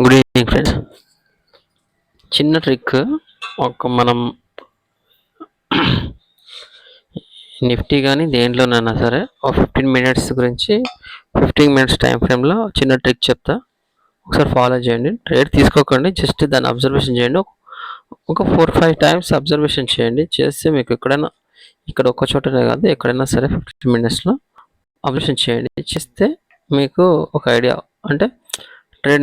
Good evening friends. చిన్న trick. మనం Nifty కానీ దేంట్లోనైనా సరే ఒక 15 మినిట్స్ గురించి 15 మినిట్స్ టైం ఫ్రేమ్లో చిన్న ట్రిక్ చెప్తా, ఒకసారి ఫాలో చేయండి. ట్రేడ్ తీసుకోకండి, జస్ట్ దాన్ని అబ్జర్వేషన్ చేయండి. ఒక 4-5 టైమ్స్ అబ్జర్వేషన్ చేయండి. చేస్తే మీకు ఎక్కడైనా, ఇక్కడ ఒక్క చోటనే కాదు ఎక్కడైనా సరే 15 మినిట్స్లో అబ్జర్వేషన్ చేయండి. చేస్తే మీకు ఒక ఐడియా, అంటే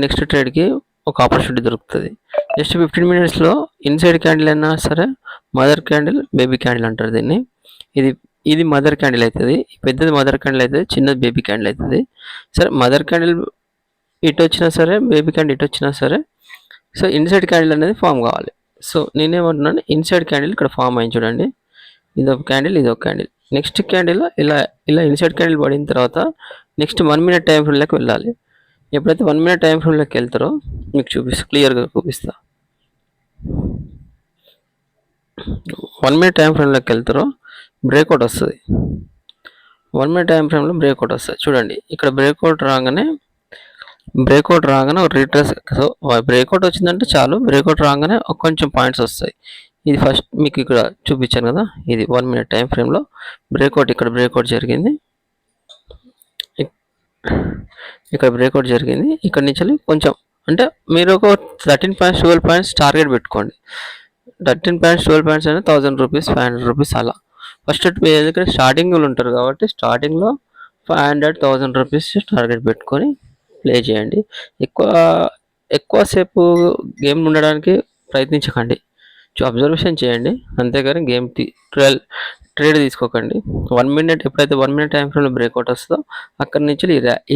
నెక్స్ట్ ట్రేడ్కి ఒక ఆపర్చునిటీ దొరుకుతుంది. జస్ట్ 15 మినిట్స్లో ఇన్సైడ్ క్యాండిల్ అయినా సరే, మదర్ క్యాండిల్, బేబీ క్యాండిల్ అంటారు దీన్ని. ఇది మదర్ క్యాండిల్ అవుతుంది, పెద్దది మదర్ క్యాండిల్ అవుతుంది, చిన్నది బేబీ క్యాండిల్ అవుతుంది. సరే, మదర్ క్యాండిల్ ఇటు వచ్చినా సరే, బేబీ క్యాండిల్ ఇటు వచ్చినా సరే, సో ఇన్సైడ్ క్యాండిల్ అనేది ఫామ్ కావాలి. సో నేనేమంటున్నాను, ఇన్సైడ్ క్యాండిల్ ఇక్కడ ఫామ్ అయింది చూడండి. ఇదొక క్యాండిల్, ఇదొక క్యాండిల్. నెక్స్ట్ క్యాండిల్ ఇలా ఇన్సైడ్ క్యాండిల్ పడిన తర్వాత నెక్స్ట్ 1 మినిట్ టైం ఫ్రేమ్లోకి వెళ్ళాలి. ఎప్పుడైతే 1 మినిట్ టైం ఫ్రేమ్లోకి వెళ్తారో మీకు క్లియర్గా చూపిస్తా. 1 మినిట్ టైం ఫ్రేమ్లోకి వెళ్తారో బ్రేక్అవుట్ వస్తుంది. 1 మినిట్ టైం ఫ్రేమ్లో బ్రేక్అవుట్ వస్తుంది చూడండి. ఇక్కడ బ్రేక్అవుట్ రాగానే ఒక రీట్రేస్. సో బ్రేక్అవుట్ వచ్చిందంటే చాలు, బ్రేక్అవుట్ రాగానే కొంచెం పాయింట్స్ వస్తాయి. ఇది ఫస్ట్ మీకు ఇక్కడ చూపించాను కదా, ఇది 1 మినిట్ టైం ఫ్రేమ్లో బ్రేక్అవుట్. ఇక్కడ బ్రేక్అవుట్ జరిగింది, ఇక్కడ బ్రేక్అవుట్ జరిగింది. ఇక్కడ నుంచి కొంచెం, అంటే మీరు ఒక 13.12 పాయింట్స్ టార్గెట్ పెట్టుకోండి. 13.12 పాయింట్స్ అంటే 1000 రూపీస్, 500 రూపీస్ అలా. ఫస్ట్ ఎందుకంటే స్టార్టింగ్లో ఉంటారు కాబట్టి స్టార్టింగ్లో 500,000 రూపీస్ టార్గెట్ పెట్టుకొని ప్లే చేయండి. ఎక్కువసేపు గేమ్ ఉండడానికి ప్రయత్నించకండి, అబ్జర్వేషన్ చేయండి అంతేగాని ట్రేడ్ తీసుకోకండి. 1 మినిట్, ఎప్పుడైతే 1 మినిట్ టైం ఫ్రేమ్లో బ్రేక్అవుట్ వస్తుందో అక్కడి నుంచి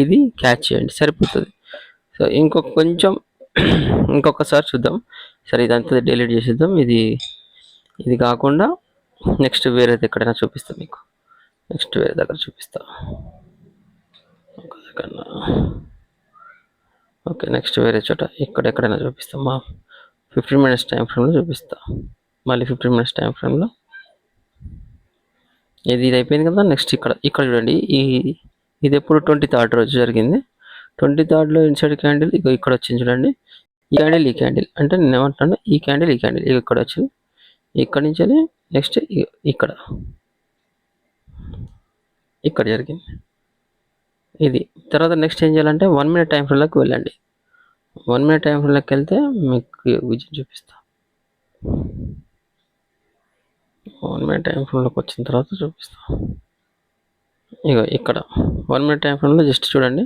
ఇది క్యాచ్ చేయండి, సరిపోతుంది. సో ఇంకొకసారి చూద్దాం. సరే, ఇదంతా డిలీట్ చేసేద్దాం. ఇది కాకుండా నెక్స్ట్ వేరేది ఎక్కడైనా చూపిస్తాం మీకు. నెక్స్ట్ వేరే దగ్గర చూపిస్తా. ఓకే, నెక్స్ట్ వేరే చోట ఎక్కడైనా చూపిస్తాం. 15 మినిట్స్ టైం ఫ్రేమ్లో చూపిస్తా. మళ్ళీ 15 మినిట్స్ టైం ఫ్రేమ్లో ఇది అయిపోయింది కదా. నెక్స్ట్ ఇక్కడ చూడండి, ఇది ఎప్పుడు 23rd రోజు జరిగింది. 23rd ఇన్సైడ్ క్యాండిల్ ఇక్కడ వచ్చింది చూడండి. ఈ క్యాండిల్ అంటే నేను ఏమంటున్నాను, ఈ క్యాండిల్ ఇక్కడ వచ్చింది. ఇక్కడ నుంచి నెక్స్ట్ ఇక్కడ జరిగింది ఇది. తర్వాత నెక్స్ట్ ఏం చేయాలంటే 1 మినిట్ టైం ఫ్రేమ్లోకి వెళ్ళండి. 1 మినిట్ టైం ఫ్రేమ్లోకి వెళ్తే మీకు విజయం చూపిస్తా. 1 మినిట్ టైం ఫ్రేమ్లోకి వచ్చిన తర్వాత చూపిస్తా. ఇక్కడ 1 మినిట్ టైం ఫ్రేమ్లో జస్ట్ చూడండి,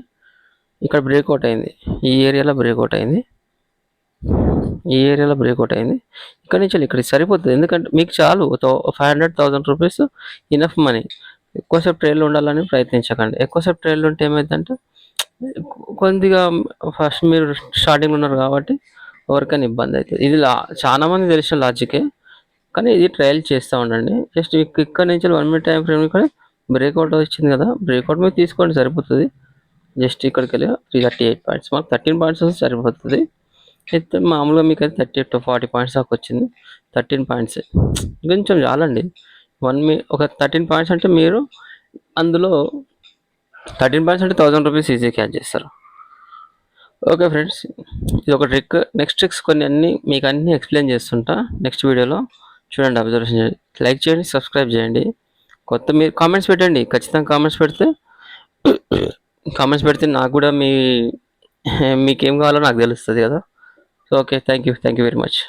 ఇక్కడ బ్రేక్అవుట్ అయింది. ఈ ఏరియాలో బ్రేక్అవుట్ అయింది. ఇక్కడ నుంచి ఇక్కడ సరిపోతుంది. ఎందుకంటే మీకు చాలు 500,000 రూపీస్ ఇనఫ్ మనీ. ఎక్కువసేపు ట్రేడ్లో ఉండాలని ప్రయత్నించకండి. ఎక్కువసేపు ట్రేడ్లో ఉంటే ఏమైందంటే కొద్దిగా ఫస్ట్ మీరు స్టార్టింగ్లో ఉన్నారు కాబట్టి ఎవరికైనా ఇబ్బంది అవుతుంది. ఇది చాలా మంది తెలిసిన లాజికే, కానీ ఇది ట్రయల్ చేస్తూ ఉండండి. జస్ట్ ఇక్కడ నుంచి 1 మినిట్ టైం ఫ్రేమ్ ఇక్కడ బ్రేక్అవుట్ వచ్చింది కదా, బ్రేక్అవుట్ మీద తీసుకోండి, సరిపోతుంది. జస్ట్ ఇక్కడికి వెళ్ళి 338 పాయింట్స్, మాకు 13 పాయింట్స్ వస్తే సరిపోతుంది. అయితే మామూలుగా మీకు అయితే 38 to 40 పాయింట్స్ దాకా వచ్చింది. 13 పాయింట్స్ కొంచెం చాలండి. ఒక 13 పాయింట్స్ అంటే మీరు అందులో 13 పాయింట్స్ అంటే 1000 రూపీస్ ఈజీ క్యాచ్ చేస్తారు. ఓకే ఫ్రెండ్స్, ఇది ఒక ట్రిక్. నెక్స్ట్ ట్రిక్స్ మీకు అన్నీ ఎక్స్ప్లెయిన్ చేస్తుంటా నెక్స్ట్ వీడియోలో. చూడండి, అబ్జర్వేషన్ చేయండి, లైక్ చేయండి, సబ్స్క్రైబ్ చేయండి. మీరు కామెంట్స్ పెట్టండి, ఖచ్చితంగా కామెంట్స్ పెడితే నాకు కూడా మీకేం కావాలో నాకు తెలుస్తుంది కదా. So okay, thank you very much.